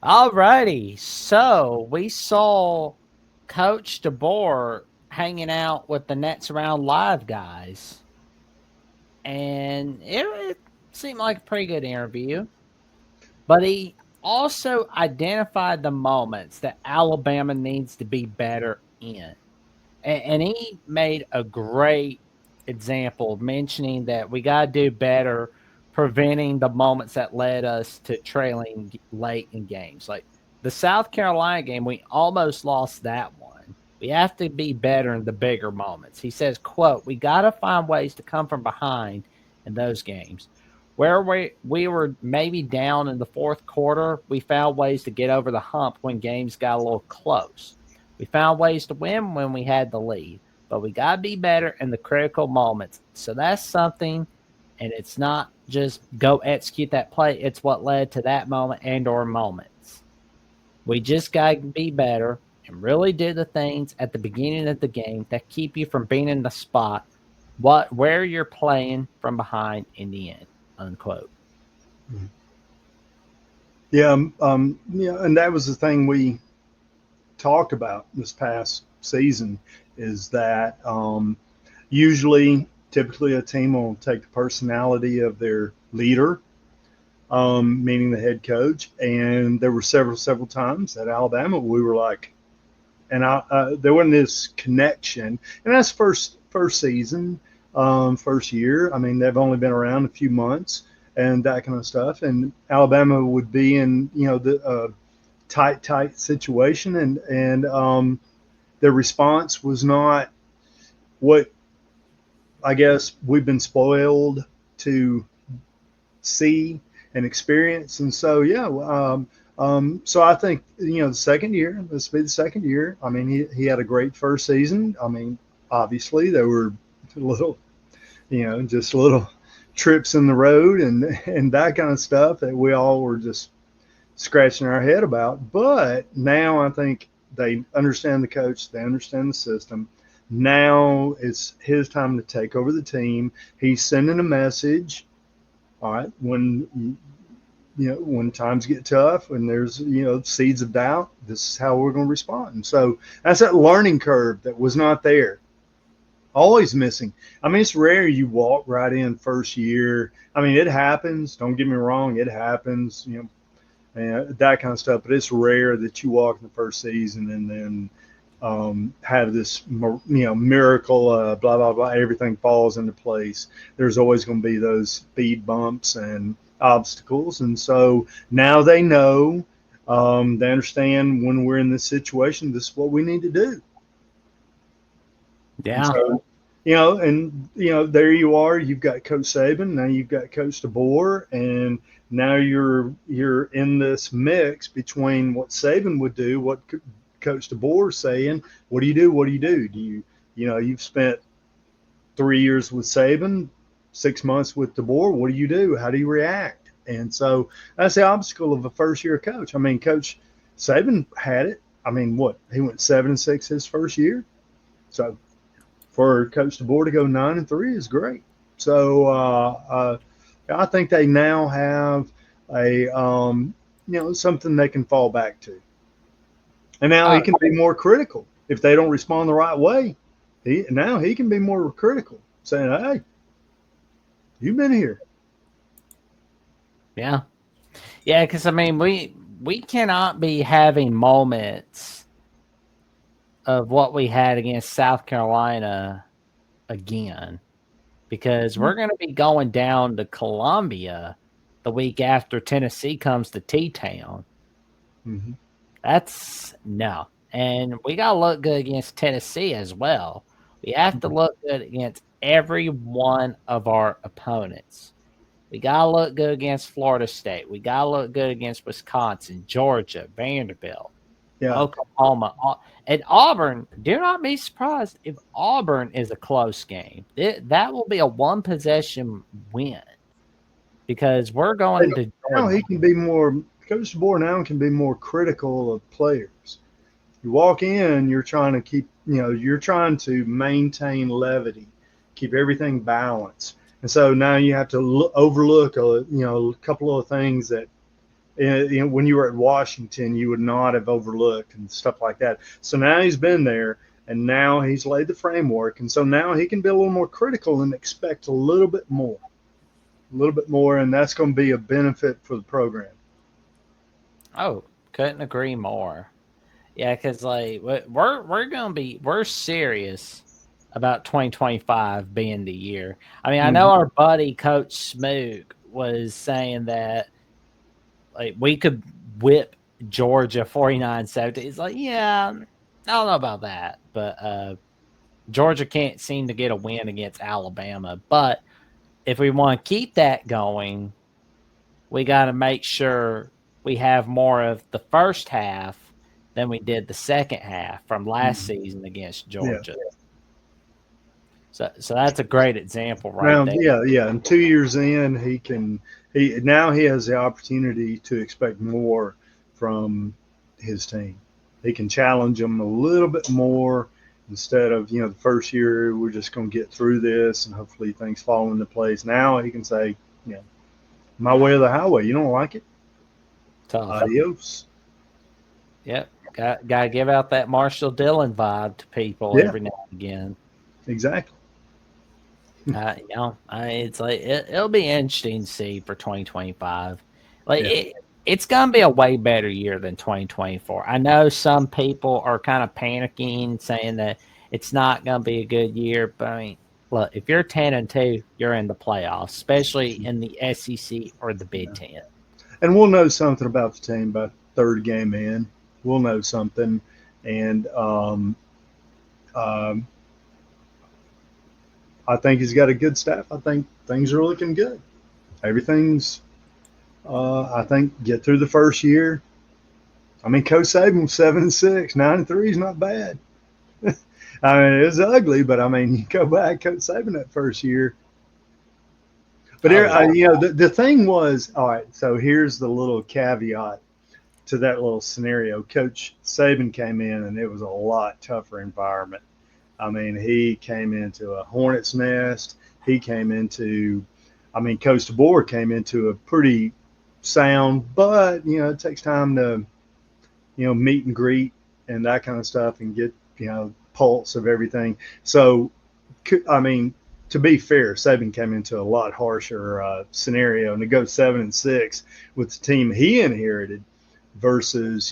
All righty. So we saw Coach DeBoer hanging out with the Nets Around Live guys, and it seemed like a pretty good interview. But he also identified the moments that Alabama needs to be better in. And he made a great example mentioning that we got to do better preventing the moments that led us to trailing late in games. Like the South Carolina game, we almost lost that one. We have to be better in the bigger moments. He says, quote, we got to find ways to come from behind in those games. Where we were maybe down in the fourth quarter, we found ways to get over the hump when games got a little close. We found ways to win when we had the lead, but we got to be better in the critical moments. So that's something, and it's not just go execute that play. It's what led to that moment and or moments. We just got to be better and really do the things at the beginning of the game that keep you from being in the spot where you're playing from behind in the end, unquote. Yeah, yeah, and that was the thing we talked about this past season is that usually, typically, a team will take the personality of their leader, meaning the head coach, and there were several times at Alabama we were like, and there wasn't this connection, and that's first season, first year. I mean, they've only been around a few months and that kind of stuff, and Alabama would be in the tight situation, and their response was not what I guess we've been spoiled to see and experience. And so, yeah, so I think, the second year, this will be the second year. I mean, he had a great first season. I mean, obviously, there were little, just little trips in the road and that kind of stuff that we all were just scratching our head about. But now I think they understand the coach, they understand the system. Now it's his time to take over the team. He's sending a message. All right, when times get tough and there's seeds of doubt, this is how we're going to respond. And so that's that learning curve that was not there, always missing. I mean, it's rare you walk right in first year. I mean, it happens. Don't get me wrong, it happens. And that kind of stuff. But it's rare that you walk in the first season and then have this miracle, blah blah blah. Everything falls into place. There's always going to be those speed bumps and obstacles, and so now they know. They understand when we're in this situation, this is what we need to do. And Yeah. so, there you are. You've got Coach Saban. Now you've got Coach DeBoer, and now you're in this mix between what Saban would do, what Coach DeBoer is saying. What do you do? What do you do? You've spent 3 years with Saban, 6 months with DeBoer. What do you do? How do you react? And so that's the obstacle of a first year coach. I mean, Coach Saban had it. I mean, what, he went 7-6 his first year. So for Coach DeBoer to go 9-3 is great. So I think they now have a something they can fall back to. And now he Uh, can be more critical if they don't respond the right way. Now he can be more critical, saying, "Hey, you've been here." yeah. Yeah, because I mean, we cannot be having moments of what we had against South Carolina again because we're going to be going down to Columbia the week after Tennessee comes to T Town. Mm-hmm. That's no. And we got to look good against Tennessee as well. We have to look good against every one of our opponents. We got to look good against Florida State. We got to look good against Wisconsin, Georgia, Vanderbilt, Yeah. Oklahoma, and Auburn. Do not be surprised if Auburn is a close game. That will be a one possession win because we're going And to now Georgia. he can be more. Coach DeBoer now can be more critical of players. You walk in, you're trying to keep, you're trying to maintain levity, keep everything balanced. And so now you have to overlook, a couple of things that, when you were at Washington, you would not have overlooked and stuff like that. So now he's been there, and now he's laid the framework, and so now he can be a little more critical and expect a little bit more, and that's going to be a benefit for the program. Oh, couldn't agree more. Yeah, because like we're serious about 2025 being the year. I mean, I know our buddy Coach Smook was saying that like we could whip Georgia 49-17. It's like, yeah, I don't know about that, but Georgia can't seem to get a win against Alabama. But if we want to keep that going, we got to make sure we have more of the first half than we did the second half from last season against Georgia. Yeah. So that's a great example right Now, there. yeah. And 2 years in, he has the opportunity to expect more from his team. He can challenge them a little bit more instead of the first year we're just going to get through this and hopefully things fall into place. Now he can say, my way or the highway. You don't like it? Tough. Adios. Yep. Got to give out that Marshall Dillon vibe to people every now and again. Exactly. It's like it'll be interesting to see for 2025. Like it's gonna be a way better year than 2024. I know some people are kind of panicking, saying that it's not gonna be a good year, but I mean, look, if you're 10-2, you're in the playoffs, especially in the SEC or the Big Ten. And we'll know something about the team by third game in. We'll know something, and I think he's got a good staff. I think things are looking good. Everything's, I think, get through the first year. I mean, Coach Saban was 7-6, 9-3 is not bad. I mean, it was ugly, but I mean, you go back, Coach Saban that first year. But the thing was, all right. So here's the little caveat to that little scenario. Coach Saban came in, and it was a lot tougher environment. I mean, he came into a hornet's nest. Coach DeBoer came into a pretty sound, but, it takes time to, meet and greet and that kind of stuff and get, pulse of everything. So, I mean, to be fair, Saban came into a lot harsher scenario, and to go 7-6 with the team he inherited versus,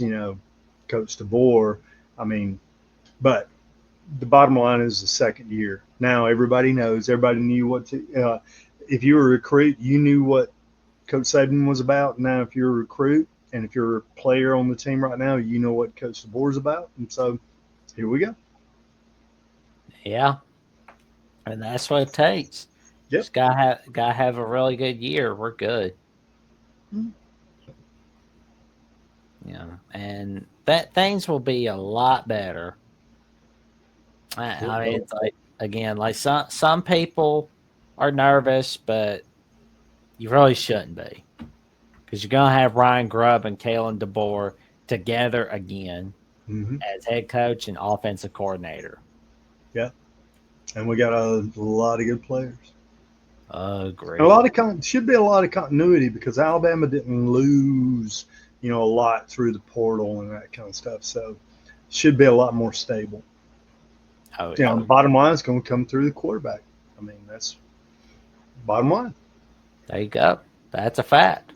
Coach DeBoer. I mean, but the bottom line is the second year. Now everybody knows. Everybody knew what to. If you were a recruit, you knew what Coach Saban was about. Now, if you're a recruit and if you're a player on the team right now, you know what Coach DeBoer is about. And so, here we go. Yeah, and that's what it takes. Yep. Just gotta have a really good year. We're good. Mm-hmm. And that things will be a lot better. I mean, it's like, again, like some people are nervous, but you really shouldn't be, because you're gonna have Ryan Grubb and Kalen DeBoer together again as head coach and offensive coordinator. Yeah, and we got a lot of good players. Great. Should be a lot of continuity because Alabama didn't lose, a lot through the portal and that kind of stuff. So, should be a lot more stable. Oh, yeah. The bottom line is going to come through the quarterback. I mean, that's bottom line. There you go. That's a fact.